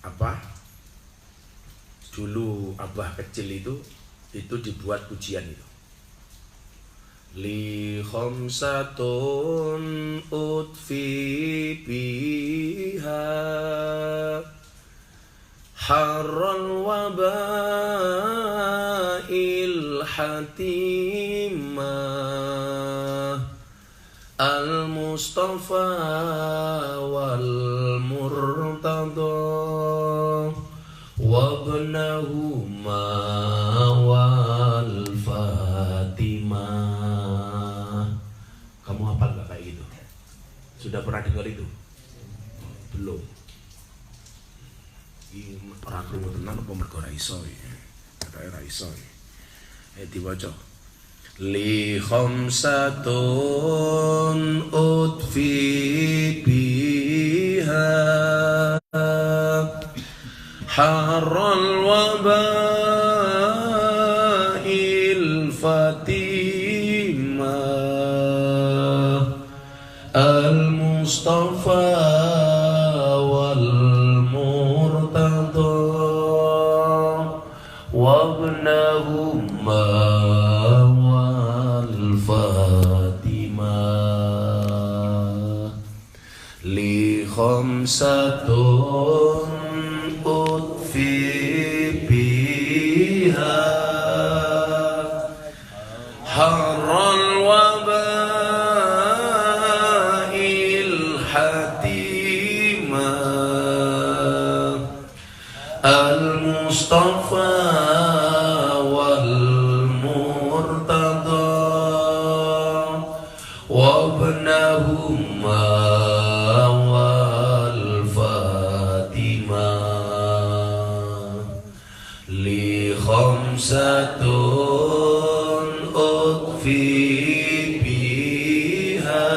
apa? Dulu abah kecil itu dibuat pujian itu. Li khamsatun utfi biha harral wabail hatimah al-mustafa wal murtada wabnahuma wal fatimah. Kamu hafal gak kayak gitu? Sudah pernah dengar itu? Belum. Ini orang krungu tenan apa mergo ora iso iki? Kata ora iso iki. Diwaca. Li khamsatun utfi biha harral wabail fatimah al-mustafa wal murtada wabnahuma wal fatimah li khamsatun utfi biha harral wabail hatimah al-mustafa wal murtada wabnahuma wal fatimah li khamsatun utfi biha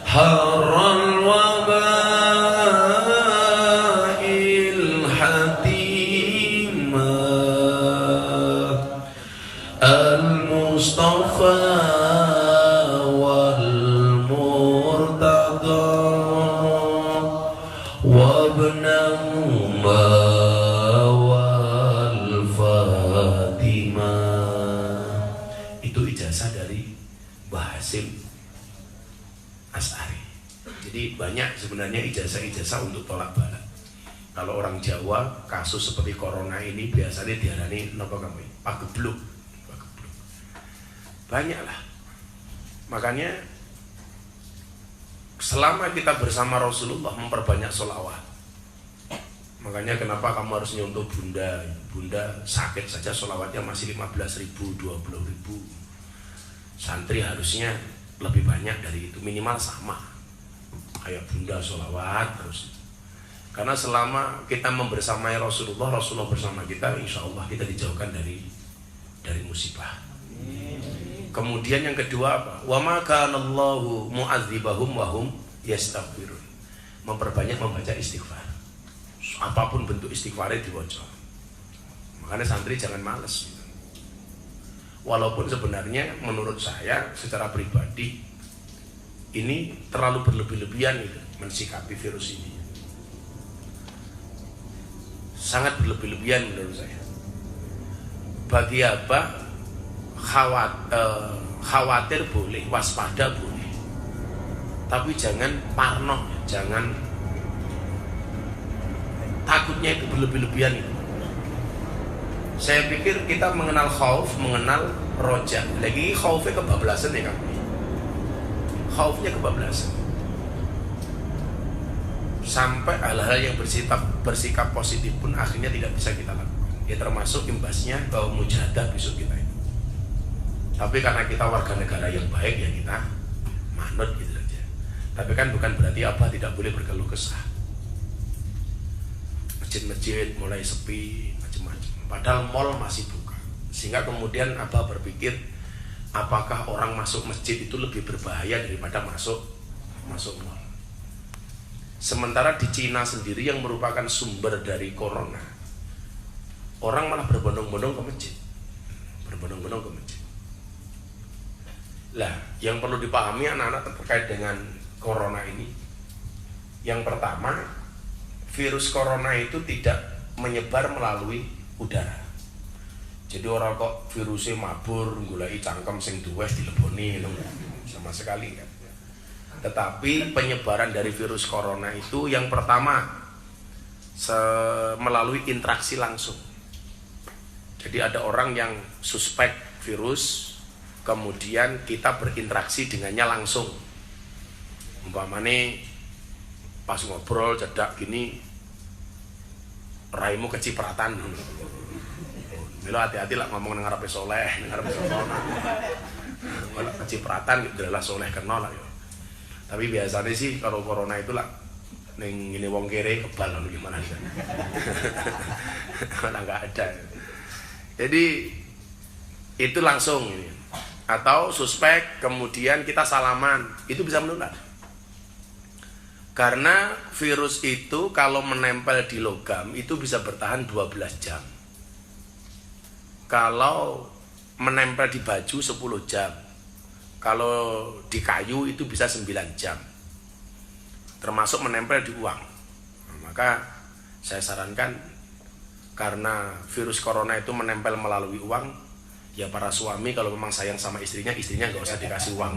harral wabail hatimah al-mustafa wal murtada wabnahuma wal fatimah. Itu ijazah dari Mbah Hasyim Asy'ari. Jadi banyak sebenarnya ijazah-ijazah untuk tolak bala. Kalau orang Jawa kasus seperti corona ini biasanya diarani napa kamu? Pagebluk. Banyaklah. Makanya selama kita bersama Rasulullah memperbanyak sholawat. Makanya kenapa kamu harus nyontoh bunda? Bunda sakit saja sholawatnya masih 15.000, 20.000. Santri harusnya lebih banyak dari itu, minimal sama. Kayak bunda sholawat terus. Karena selama kita membersamai Rasulullah, Rasulullah bersama kita, insya Allah kita dijauhkan dari musibah. Kemudian yang kedua apa? Wa ma kana Allahu mu'adzibahum wa hum yastaghfirun. Memperbanyak membaca istighfar. Apapun bentuk istighfarnya dibaca. Makanya santri jangan malas. Walaupun sebenarnya menurut saya secara pribadi ini terlalu berlebih-lebihan gitu, mensikapi virus ini. Sangat berlebih-lebihan menurut saya. Bagi apa? Khawatir boleh, waspada boleh, tapi jangan parno, jangan takutnya itu berlebih-lebihan itu. Saya pikir kita mengenal khauf, mengenal roja. Lagi khaufnya kebablasan ya kan? Khaufnya kebablasan. Sampai hal-hal yang bersikap positif pun akhirnya tidak bisa kita lakukan. Ya termasuk imbasnya bahwa mujahadah besok kita ini. Tapi karena kita warga negara yang baik ya kita manut gitu saja. Tapi kan bukan berarti apa tidak boleh berkeluh kesah. Masjid-masjid mulai sepi, macam-macam. Padahal mall masih buka. Sehingga kemudian Abah berpikir, apakah orang masuk masjid itu lebih berbahaya daripada masuk mall? Sementara di Cina sendiri yang merupakan sumber dari corona, orang malah berbondong-bondong ke masjid. Berbondong-bondong ke masjid. Lah, yang perlu dipahami anak-anak terkait dengan corona ini, yang pertama, virus corona itu tidak menyebar melalui udara. Jadi orang kok virusnya mabur, gulai cangkem sing duwes dileboni itu sama sekali kan. Tetapi penyebaran dari virus corona itu yang pertama melalui interaksi langsung. Jadi ada orang yang suspek virus, kemudian kita berinteraksi dengannya langsung. Umpamane pas ngobrol cedak gini, raimu kecipratan. Milo hati-hati lah ngomong dengan ngarepe soleh, dengan ngarepe soleh. Kalau kecipratan adalah soleh kenal lah yo. Tapi biasanya sih kalau corona itu lah ning ini wong kere kebal lalu gimana sih? Malah nggak ada. Jadi itu langsung ini. Atau suspek kemudian kita salaman, itu bisa menular. Karena virus itu kalau menempel di logam itu bisa bertahan 12 jam. Kalau menempel di baju 10 jam. Kalau di kayu itu bisa 9 jam. Termasuk menempel di uang. Maka saya sarankan karena virus corona itu menempel melalui uang, ya para suami kalau memang sayang sama istrinya nggak usah dikasih uang.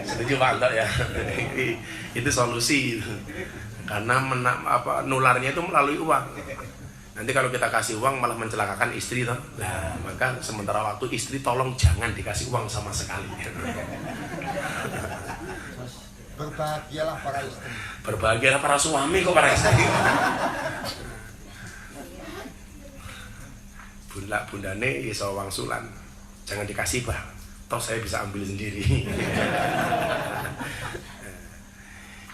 Setuju Pak Anto ya? Itu solusi. Karena nularnya itu melalui uang. Nanti kalau kita kasih uang malah mencelakakan istri toh. Nah, maka sementara waktu istri tolong jangan dikasih uang sama sekali. Berbahagialah para istri. Berbahagialah para suami kok para istri. Bundane iso wangsulan. Jangan dikasih, Pak. Toh saya bisa ambil sendiri.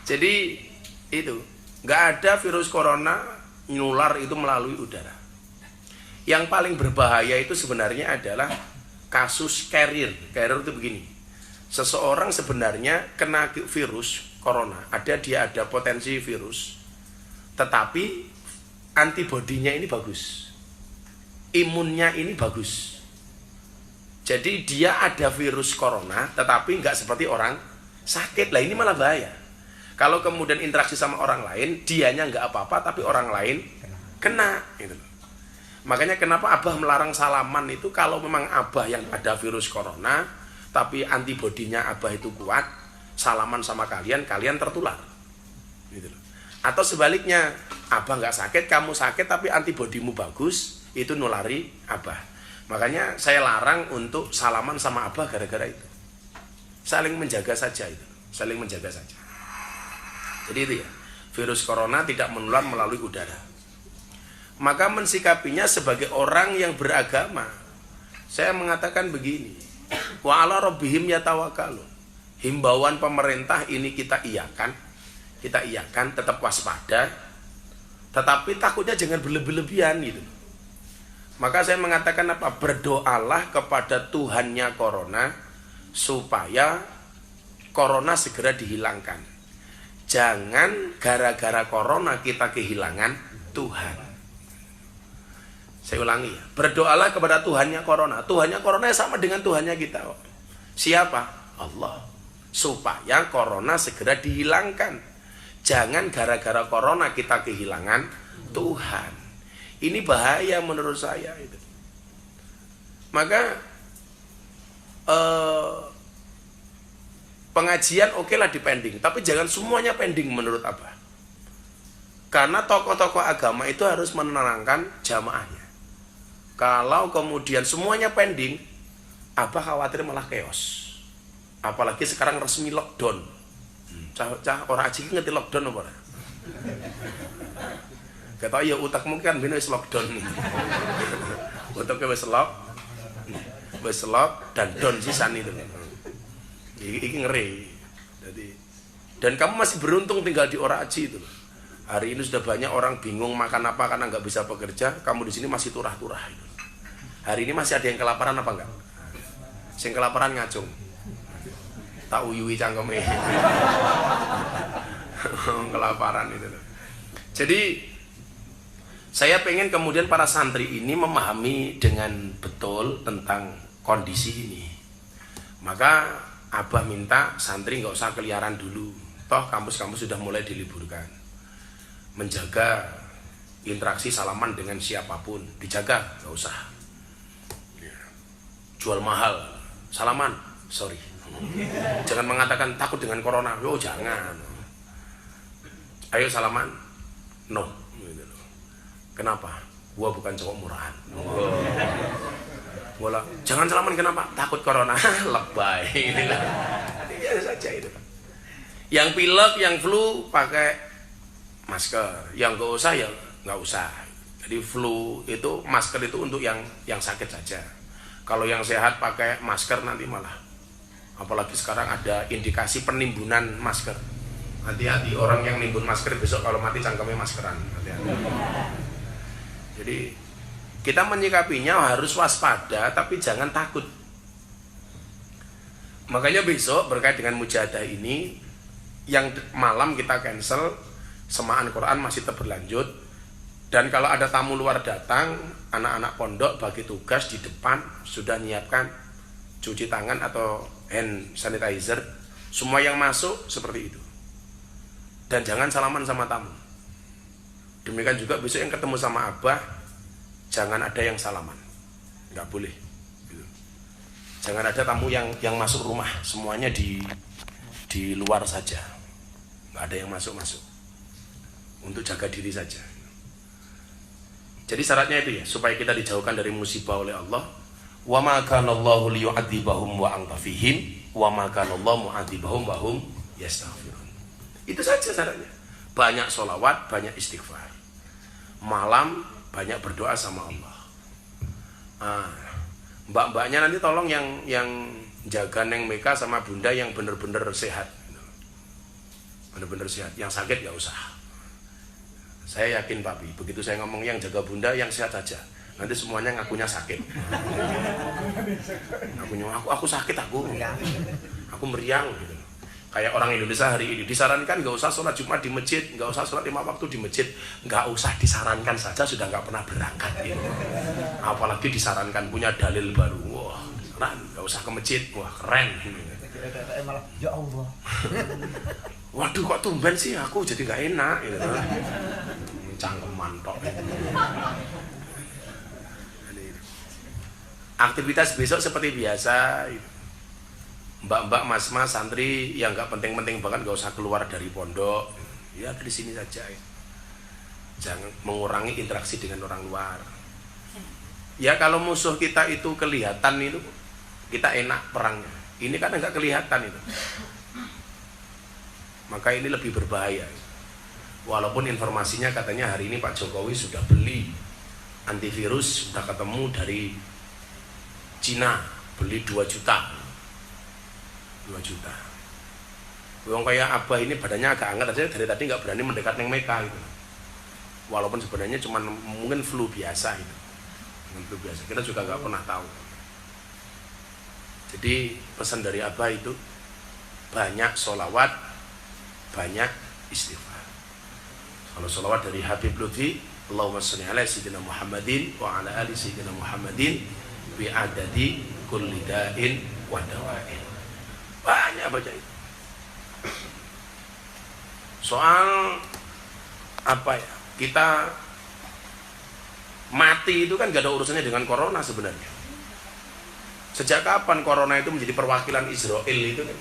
Jadi itu, nggak ada virus corona nular itu melalui udara. Yang paling berbahaya itu sebenarnya adalah kasus carrier. Carrier itu begini. Seseorang sebenarnya kena virus corona, dia ada potensi virus, tetapi antibodinya ini bagus, imunnya ini bagus. Jadi dia ada virus corona, tetapi nggak seperti orang sakit. Lah ini malah bahaya. Kalau kemudian interaksi sama orang lain, dianya nggak apa-apa, tapi orang lain kena. Gitu. Makanya kenapa Abah melarang salaman itu kalau memang Abah yang ada virus corona, tapi antibodinya Abah itu kuat, salaman sama kalian tertular. Gitu. Atau sebaliknya, Abah nggak sakit, kamu sakit, tapi antibodimu bagus, itu nulari Abah. Makanya saya larang untuk salaman sama Abah gara-gara itu. Saling menjaga saja itu, saling menjaga saja. Jadi itu ya, virus corona tidak menular melalui udara. Maka mensikapinya sebagai orang yang beragama, saya mengatakan begini, wa ala rabbihim yatawakkalun. Himbauan pemerintah ini kita iyakan, tetap waspada, tetapi takutnya jangan berlebihan gitu. Maka saya mengatakan apa? Berdoalah kepada Tuhannya corona supaya corona segera dihilangkan. Jangan gara-gara corona kita kehilangan Tuhan. Saya ulangi ya, berdoalah kepada Tuhannya corona. Tuhannya corona sama dengan Tuhannya kita. Siapa? Allah. Supaya corona segera dihilangkan. Jangan gara-gara corona kita kehilangan Tuhan. Ini bahaya menurut saya itu. Maka pengajian oke lah dipending, tapi jangan semuanya pending menurut Abah. Karena tokoh-tokoh agama itu harus menenangkan jamaahnya. Kalau kemudian semuanya pending, Abah khawatir malah chaos. Apalagi sekarang resmi lockdown. Cah orang aji ngerti lockdown apa? Kata ya utakmu kan bino wis lockdown. Utaknya wis lock dan down sisan itu. Ini ngeri. Jadi, dan kamu masih beruntung tinggal di Oraci itu. Hari ini sudah banyak orang bingung makan apa karena nggak bisa bekerja. Kamu di sini masih turah-turah itu. Hari ini masih ada yang kelaparan apa enggak? Sing kelaparan ngacung. Tak uyui cangkeme. Kelaparan itu. Jadi saya pengen kemudian para santri ini memahami dengan betul tentang kondisi ini. Maka Abah minta santri nggak usah keliaran dulu. Toh kampus-kampus sudah mulai diliburkan. Menjaga interaksi salaman dengan siapapun, dijaga, nggak usah. Jual mahal, salaman, sorry. Jangan mengatakan takut dengan corona, oh jangan. Ayo salaman, no. Kenapa? Gua bukan cowok murahan. Bola, jangan salaman kenapa? Takut corona, lebay. Biasa saja itu. Yang pilek, yang flu pakai masker, yang nggak usah ya nggak usah. Jadi flu itu masker itu untuk yang sakit saja. Kalau yang sehat pakai masker nanti malah, apalagi sekarang ada indikasi penimbunan masker. Hati-hati orang yang nimbun masker besok kalau mati cangkemnya maskeran. Hati-hati. Jadi kita menyikapinya harus waspada tapi jangan takut. Makanya besok berkait dengan mujahadah ini, yang malam kita cancel, semaan Quran masih tetap berlanjut. Dan kalau ada tamu luar datang, anak-anak pondok bagi tugas di depan sudah menyiapkan cuci tangan atau hand sanitizer. Semua yang masuk seperti itu. Dan jangan salaman sama tamu. Demikian juga besok yang ketemu sama abah, jangan ada yang salaman. Nggak boleh. Jangan ada tamu yang masuk rumah. Semuanya di luar saja. Nggak ada yang masuk-masuk. Untuk jaga diri saja. Jadi syaratnya itu ya, supaya kita dijauhkan dari musibah oleh Allah. Wa ma kana Allahu liyu'adzibahum wa anta fihim wa ma kana Allahu mu'adzibahum wa hum yastaghfirun. Itu saja syaratnya. Banyak sholawat, banyak istighfar. Malam banyak berdoa sama Allah. Mbak-mbaknya nanti tolong yang jaga Neng Meka sama Bunda yang bener-bener sehat. Bener-bener sehat. Yang sakit ya usah. Saya yakin Papi, begitu saya ngomong yang jaga Bunda yang sehat saja, nanti semuanya ngakunya sakit. Ngakunya aku sakit aku meriang gitu. Kayak orang Indonesia hari ini disarankan nggak usah sholat Jumat di masjid, nggak usah sholat 5 waktu di masjid, nggak usah disarankan saja sudah nggak pernah berangkat gitu. Apalagi disarankan punya dalil baru, wah keren, nggak usah ke masjid, wah keren. Malah ya Allah. Waduh kok tumben sih aku jadi nggak enak gitu. Cangkeman tok. Aktivitas besok seperti biasa. Mbak-mbak, mas-mas, santri yang nggak penting-penting banget nggak usah keluar dari pondok. Ya di sini saja. Jangan mengurangi interaksi dengan orang luar. Ya kalau musuh kita itu kelihatan itu kita enak perangnya. Ini kan nggak kelihatan itu. Maka ini lebih berbahaya. Walaupun informasinya katanya hari ini Pak Jokowi sudah beli antivirus, sudah ketemu dari Cina, beli 2 juta. 2 juta. Wong kayak Abah ini badannya agak hangat aja, dari tadi nggak berani mendekat Neng Meka gitu. Walaupun sebenarnya cuma mungkin flu biasa itu. Flu biasa. Kita juga nggak pernah tahu. Jadi pesan dari Abah itu banyak sholawat, banyak istighfar. Kalau sholawat dari Habib Lutfi, Allahumma sholli ala sayyidina Muhammadin wa ala ali sayyidina Muhammadin bi adadi kulli da'in wa dawa'in. Banyak baca itu. Soal apa ya? Kita mati itu kan gak ada urusannya dengan corona sebenarnya. Sejak kapan corona itu menjadi perwakilan Israel itu kan?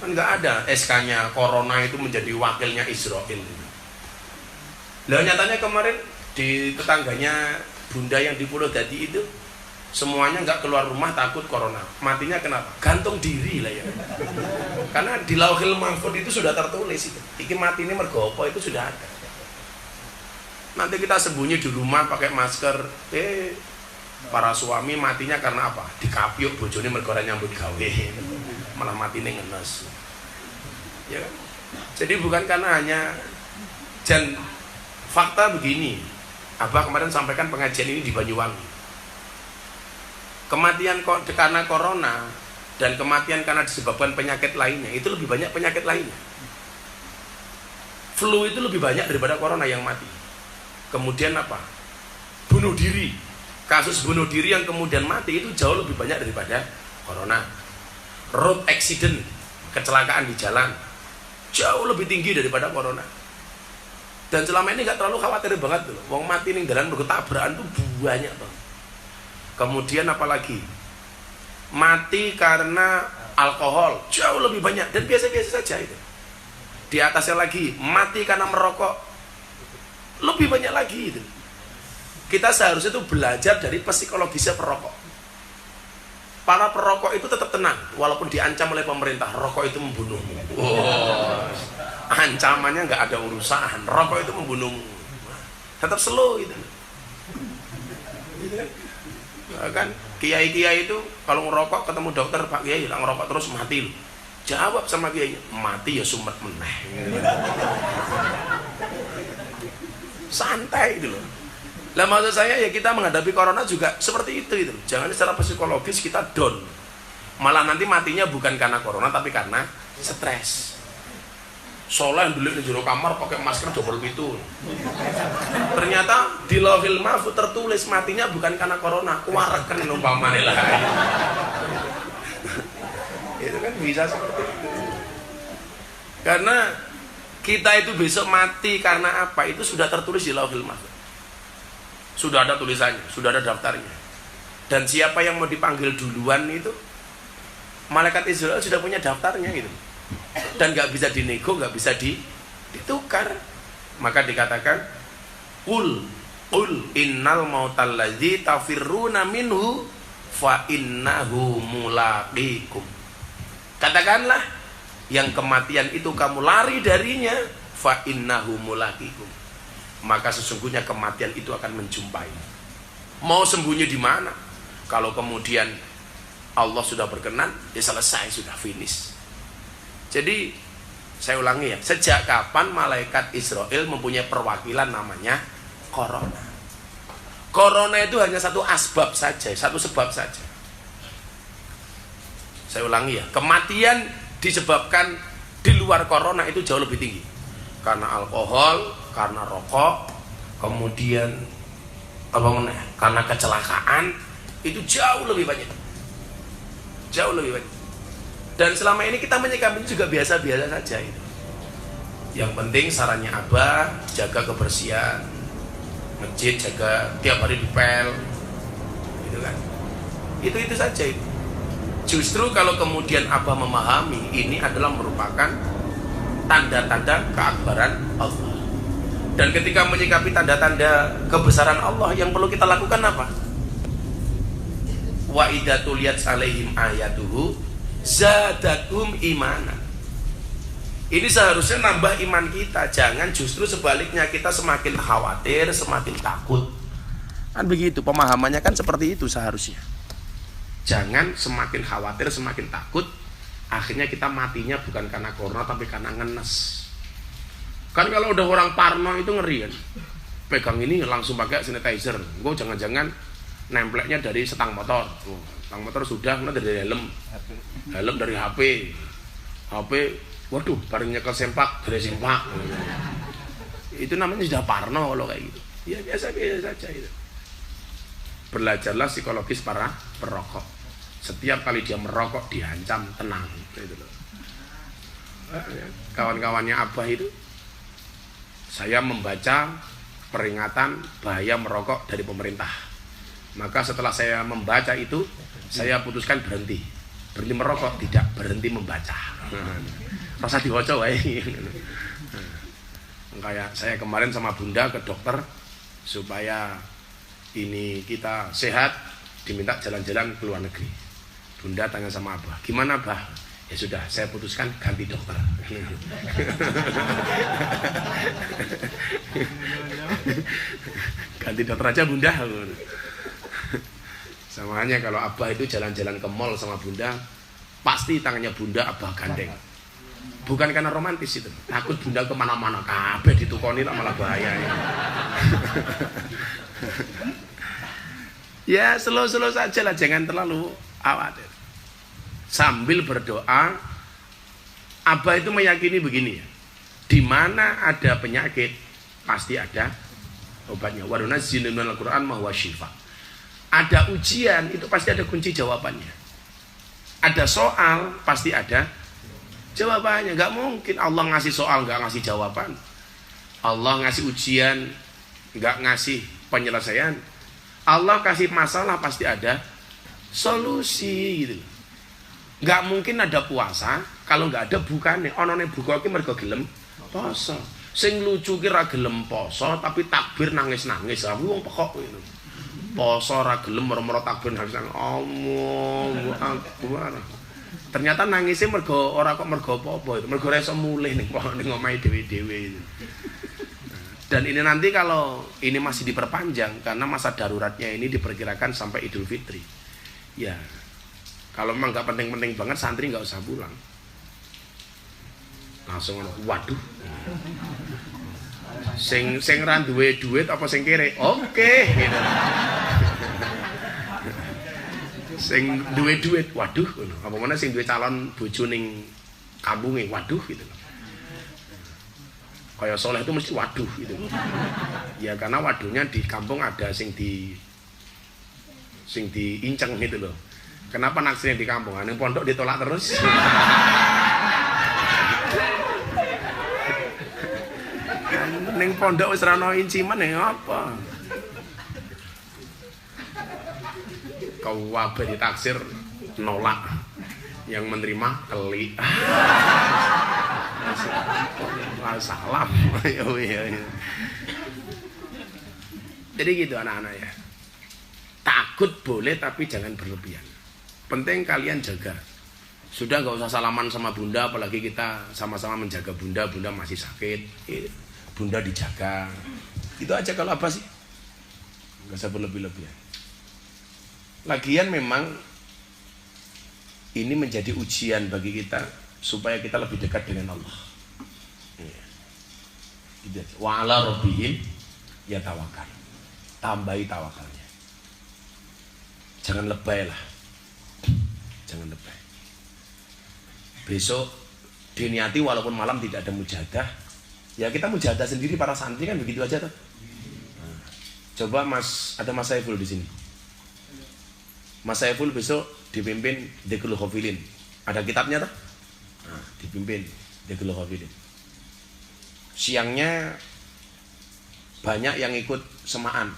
Kan nggak ada SK-nya corona itu menjadi wakilnya Israel. Lah nyatanya kemarin di tetangganya Bunda yang di Pulau Dadi itu semuanya nggak keluar rumah takut corona. Matinya kenapa? Gantung diri lah ya. Karena di Lauhil Mahfuz itu sudah tertulis itu. Iki mati ini mergo apa itu sudah ada. Nanti kita sembunyi di rumah pakai masker. Para suami matinya karena apa? Dikapyuk bojone mergo ora nyambut gawe. Malah mati ini ngenes. Ya kan? Jadi bukan karena hanya dan fakta begini. Abah kemarin sampaikan pengajian ini di Banyuwangi. Kematian karena corona dan kematian karena disebabkan penyakit lainnya itu lebih banyak penyakit lainnya. Flu itu lebih banyak daripada corona yang mati. Kemudian apa? Bunuh diri. Kasus bunuh diri yang kemudian mati itu jauh lebih banyak daripada corona. Road accident, kecelakaan di jalan jauh lebih tinggi daripada corona. Dan selama ini nggak terlalu khawatir banget tuh. Wong mati ning dalan mergo tabrakan tuh banyak tuh. Kemudian apalagi mati karena alkohol jauh lebih banyak dan biasa-biasa saja itu. Di atasnya lagi mati karena merokok lebih banyak lagi itu. Kita seharusnya tuh belajar dari psikologisnya perokok. Para perokok itu tetap tenang walaupun diancam oleh pemerintah, rokok itu membunuhmu. Ancamannya nggak ada urusan, rokok itu membunuhmu. Tetap slow gitu. Kan kiai-kiai itu kalau ngerokok ketemu dokter, Pak Kiai lah ngerokok terus mati loh. Jawab sama kiainya, mati ya sumet meneh. Santai gitu loh. Lah maksud saya ya kita menghadapi corona juga seperti itu. Jangan secara psikologis kita down. Malah nanti matinya bukan karena corona tapi karena stres. Soalnya dulu di jero kamar pakai masker double pintu. Ternyata di Lauhil Mahfuz tertulis matinya bukan karena corona, wareken umpamane lah. Itu kan bisa seperti itu. Karena kita itu besok mati karena apa? Itu sudah tertulis di Lauhil Mahfuz. Sudah ada tulisannya, sudah ada daftarnya. Dan siapa yang mau dipanggil duluan itu malaikat Israel sudah punya daftarnya gitu. Dan nggak bisa dinego, nggak bisa ditukar. Maka dikatakan qul innal mautal ladzi tafirruna minhu fa innahu mulaqikum. Katakanlah yang kematian itu kamu lari darinya fa innahu mulaqikum. Maka sesungguhnya kematian itu akan menjumpai. Mau sembunyi di mana? Kalau kemudian Allah sudah berkenan, ya selesai, sudah finish. Jadi saya ulangi ya, sejak kapan malaikat Israel mempunyai perwakilan namanya corona? Corona itu hanya satu asbab saja, satu sebab saja. Saya ulangi ya, kematian disebabkan di luar corona itu jauh lebih tinggi. Karena alkohol, karena rokok, kemudian karena kecelakaan, itu jauh lebih banyak. Jauh lebih banyak. Dan selama ini kita menyikapi juga biasa-biasa saja itu. Yang penting sarannya Abah, jaga kebersihan, masjid jaga tiap hari dipel, gitu kan. Itu saja itu. Justru kalau kemudian Abah memahami ini adalah merupakan tanda-tanda keakbaran Allah. Dan ketika menyikapi tanda-tanda kebesaran Allah, yang perlu kita lakukan apa? Wa idza tuliyat alaihim ayatuhu zadatum imana. Ini seharusnya nambah iman kita. Jangan justru sebaliknya, kita semakin khawatir, semakin takut. Kan begitu, pemahamannya kan seperti itu seharusnya. Jangan semakin khawatir, semakin takut. Akhirnya kita matinya bukan karena corona tapi karena ngenes. Kan kalau udah orang parno itu ngeri kan. Pegang ini langsung pakai sanitizer. Gue jangan-jangan nempleknya dari setang motor. Setang motor sudah, dari helm dari HP. Waduh, bareng nyekel sempak dari sempak. Itu namanya sudah parno kalau kayak gitu. Ya biasa-biasa saja itu. Belajarlah psikologis para perokok. Setiap kali dia merokok diancam, tenang gitu loh. Kawan-kawannya Abah itu, saya membaca peringatan bahaya merokok dari pemerintah. Maka setelah saya membaca itu, saya putuskan berhenti merokok, tidak berhenti membaca. Rasa diwaca wae. Kayak saya kemarin sama Bunda ke dokter supaya ini kita sehat, diminta jalan-jalan ke luar negeri. Bunda tanya sama Abah, gimana Abah? Ya sudah, saya putuskan ganti dokter. Ganti dokter aja Bunda. Samanya kalau Abah itu jalan-jalan ke mall sama Bunda, pasti tangannya Bunda Abah gandeng. Bukan karena romantis itu, takut Bunda kemana-mana, kabeh ditukoni tak malah bahaya. Ya slow-slow saja lah, jangan terlalu khawatir. Sambil berdoa, Abah itu meyakini begini ya, di mana ada penyakit pasti ada obatnya. Wa nunazzilu minal Qur'an ma huwa syifa. Ada ujian itu pasti ada kunci jawabannya. Ada soal pasti ada jawabannya. Nggak mungkin Allah ngasih soal nggak ngasih jawaban. Allah ngasih ujian nggak ngasih penyelesaian. Allah kasih masalah pasti ada solusi gitu. Nggak mungkin ada puasa kalau nggak ada bukane. Onone buka iki mergo gelem poso. Sing lucu ki ra gelem poso tapi takbir nangis-nangis. Aku wong pekok ngono. Poso ra gelem merem-merem takbir nangis-nangis. Allahu Akbar. Ternyata nangisnya mergo ora kok mergo apa-apa itu. Mergo ora iso mulih ning omahe dhewe-dhewe itu. Dan ini nanti kalau ini masih diperpanjang karena masa daruratnya ini diperkirakan sampai Idul Fitri. Ya. Kalau memang nggak penting-penting banget, santri nggak usah pulang. Langsung waduh. Sing ra duwe duit apa sing kere? Oke, gitu. Sing duwe duit, waduh, apa mana sing duwe calon bojo ning kampunge, waduh gitu. Kayak soleh itu mesti waduh gitu. Ya karena waduhnya di kampung ada sing diinceng gitu loh. Kenapa naksirnya di kampung? Neng pondok ditolak terus. Neng pondok wis ra ono inciman ya apa? Kau wabe ditaksir nolak, yang menerima keli. Salam. Jadi gitu anak-anak ya. Takut boleh tapi jangan berlebihan. Penting kalian jaga. Sudah nggak usah salaman sama bunda, apalagi kita sama-sama menjaga bunda. Bunda masih sakit, bunda dijaga. Itu aja kalau apa sih? Nggak usah berlebih-lebihan. Lagian memang ini menjadi ujian bagi kita supaya kita lebih dekat dengan Allah. Wa ala rabbihim yatawakkal. Tambahi tawakalnya. Jangan lebay lah. Jangan lebay. Besok diniati walaupun malam tidak ada mujahadah, ya kita mujahadah sendiri para santri kan begitu aja tuh. Nah, coba ada Mas Saiful di sini. Mas Saiful besok dipimpin Dhikrul Ghafilin. Ada kitabnya tuh. Nah, dipimpin Dhikrul Ghafilin. Siangnya banyak yang ikut semaan.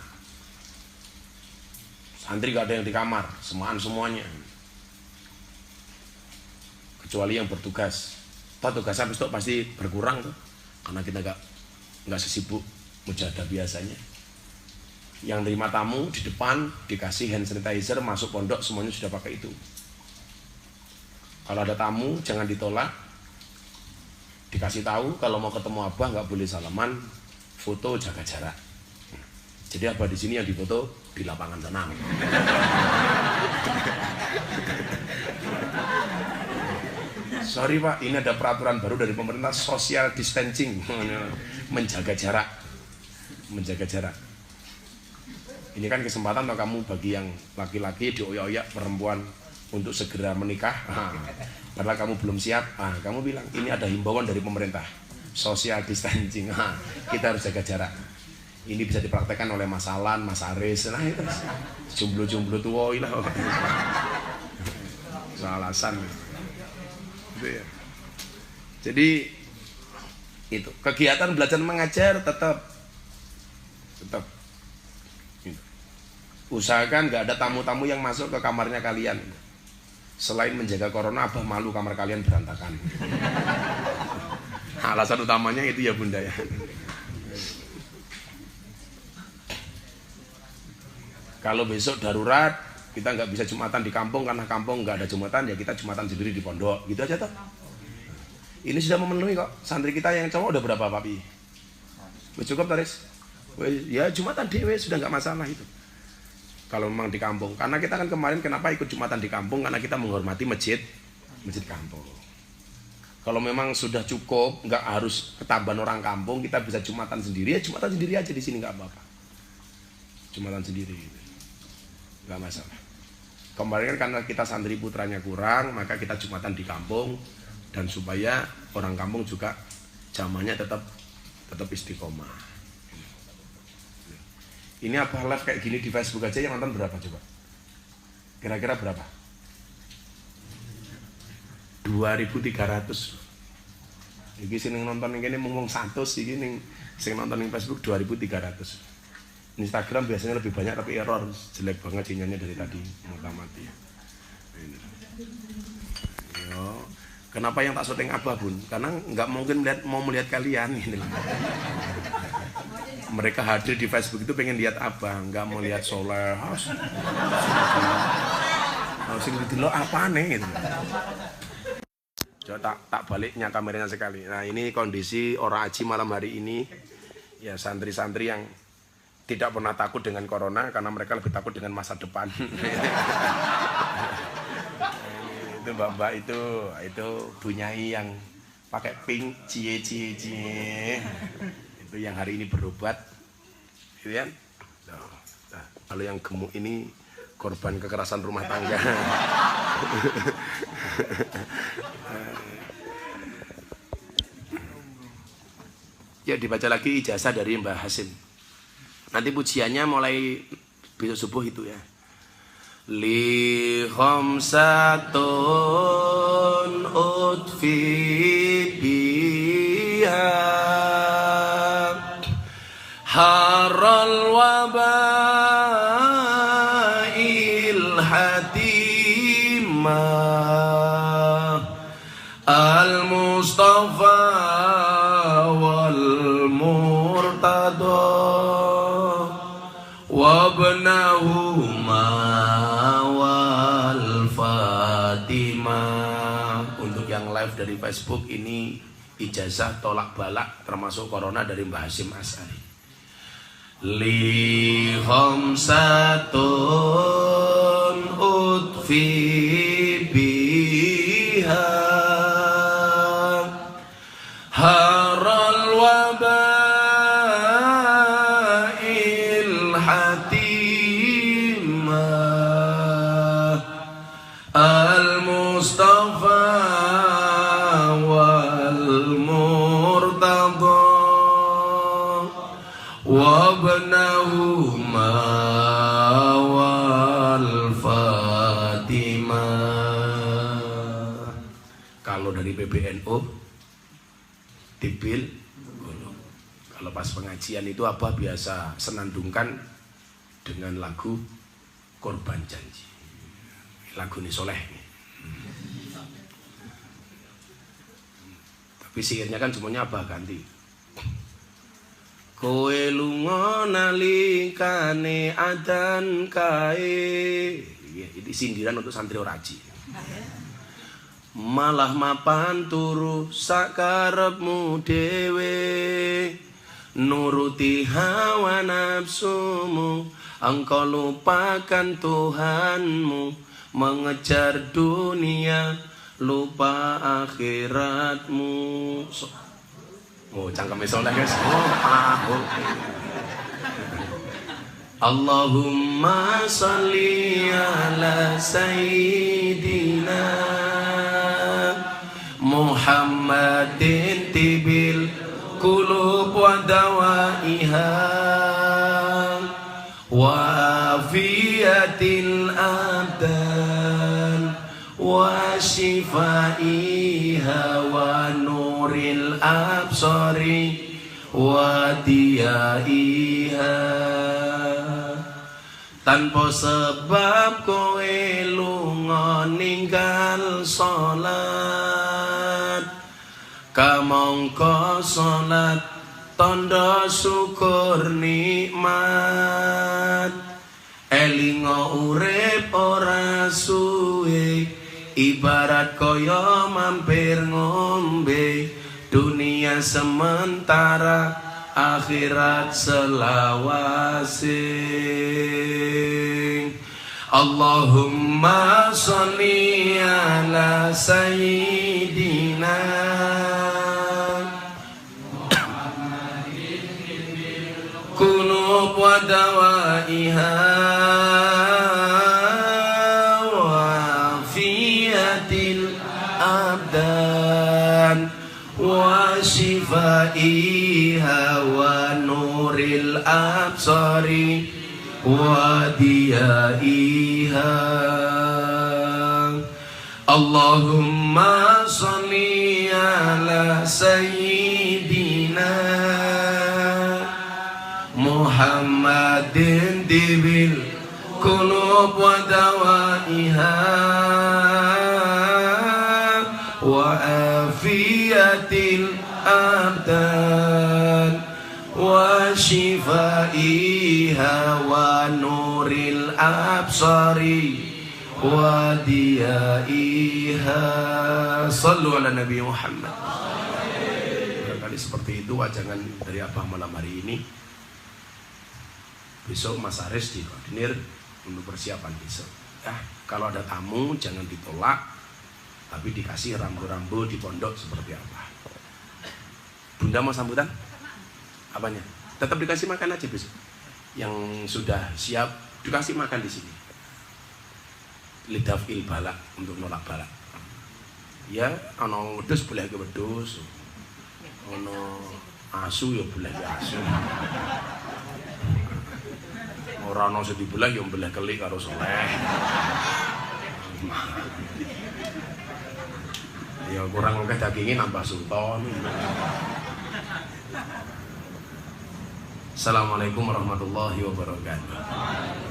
Santri gak ada yang di kamar, semaan semuanya. Kecuali yang bertugas. Tugasnya besok pasti berkurang tuh, karena kita nggak sesibuk mujahadah biasanya. Yang terima tamu di depan dikasih hand sanitizer, masuk pondok semuanya sudah pakai itu. Kalau ada tamu jangan ditolak, dikasih tahu kalau mau ketemu abah nggak boleh salaman, foto jaga jarak. Jadi abah di sini yang difoto di lapangan tenang. Sorry Pak, ini ada peraturan baru dari pemerintah, social distancing, menjaga jarak, menjaga jarak. Ini kan kesempatan atau kamu bagi yang laki-laki dioyak-oyak perempuan untuk segera menikah. Padahal kamu belum siap, kamu bilang ini ada himbauan dari pemerintah, social distancing. Kita harus jaga jarak. Ini bisa dipraktekkan oleh Mas Alan, Mas Aris, nah itu jomblo-jomblo tua ilah. Soal alasan. Jadi itu kegiatan belajar mengajar tetap usahakan nggak ada tamu-tamu yang masuk ke kamarnya kalian. Selain menjaga corona, abah malu kamar kalian berantakan. Alasan utamanya itu ya bunda ya. Kalau besok darurat kita nggak bisa jumatan di kampung karena kampung nggak ada jumatan, ya kita jumatan sendiri di pondok, gitu aja toh. Ini sudah memenuhi kok. Santri kita yang cowok udah berapa Pak Pi? Cukup Taris? Ya jumatan dewe sudah nggak masalah itu. Kalau memang di kampung, karena kita kan kemarin kenapa ikut jumatan di kampung, karena kita menghormati masjid kampung. Kalau memang sudah cukup, nggak harus ketambahan orang kampung, kita bisa jumatan sendiri, ya jumatan sendiri aja di sini nggak apa-apa. Jumatan sendiri, gitu. Nggak masalah. Kemarin kan karena kita santri putranya kurang, maka kita jumatan di kampung, dan supaya orang kampung juga jamaahnya tetap istiqomah. Ini apa live kayak gini di Facebook aja yang nonton berapa coba? Kira-kira berapa? 2.300. Iki sing nonton ning kene mung 100 iki ning sing nonton ning Facebook 2.300. Instagram biasanya lebih banyak tapi error, jelek banget sinyalnya dari tadi, mati. Yo, kenapa yang tak syuting Abah Bun? Karena nggak mungkin mau melihat kalian ini. Mereka hadir di Facebook itu pengen lihat Abah, nggak mau lihat Soleh. Sing didelok apane gitu. Coba tak baliknya kameranya sekali. Nah, ini kondisi orang haji malam hari ini. Ya, santri-santri yang tidak pernah takut dengan corona karena mereka lebih takut dengan masa depan. Itu mbak-mbak itu bunyai yang pakai pink cie. Itu yang hari ini berobat, gitu kan? Nah, kalau yang gemuk ini korban kekerasan rumah tangga. Ya, dibaca lagi ijazah dari Mbah Hasim. Nanti pujiannya mulai besok subuh itu ya. Li khamsatun utfi biha haral wabail hatimah al-Mustafa wal murtada wabnahuma wal Fatimah. Untuk yang live dari Facebook ini ijazah tolak balak termasuk corona dari Mbah Hasim As'ari. Li khamsatun utfi biha haral wabah al-Mustafa wal murtada wabnahuma wal Fatimah. Kalau dari PBNU Tibil, kalau pas pengajian itu apa biasa senandungkan dengan lagu Korban Janji. Lagu ini soleh. Tapi sihirnya kan semuanya apa ganti. Kowe lunga nalikane adan kae. Ini sindiran untuk santri oraji. Malah mapan turu sakarepmu dhewe, nuruti hawa nafsumu, engkau lupakan Tuhanmu, mengejar dunia lupa akhiratmu. Oh, cangkeme soleh guys. Allahumma sholli ala sayyidina Muhammadin tibil qulub wa dawaiha wa afiyatil abdan wa shifaiha wa nuril absari wa diyaiha. Tanpa sebab kowe lunga ninggal salat, kamangka salat tanda syukur nikmat. Elinga urip ora suwe, ibarat kaya mampir ngombe. Dunia sementara, akhirat selawase. Allahumma sholli ala sayyidina qulub wa dawaiha wa fiyatil abdan wa shifaiha wa nuril absari wa diyaiha. Allahumma sholli ala sayyidina Muhammadin dibil qulub wa dawaiha wa afiyatil abdan wa shifaiha wa nuril absari wa diyaiha. Sallu ala Nabi Muhammad. Barangkali seperti itu wajangan dari Abah malam hari ini. Besok Mas Aris dikoordinir untuk persiapan besok. Ya, kalau ada tamu jangan ditolak, tapi dikasih rambu-rambu di pondok seperti apa. Bunda mau sambutan? Apanya? Tetap dikasih makan aja besok. Yang sudah siap dikasih makan di sini. Lidafil balak, untuk nolak balak. Ya, ono wedhus boleh ke wedhus. Ono asu ya boleh ke asu. Ora ono sing dibelah ya mbelah kelik karo soleh. Ya kurang akeh daginge nambah sultan. Assalamualaikum warahmatullahi wabarakatuh.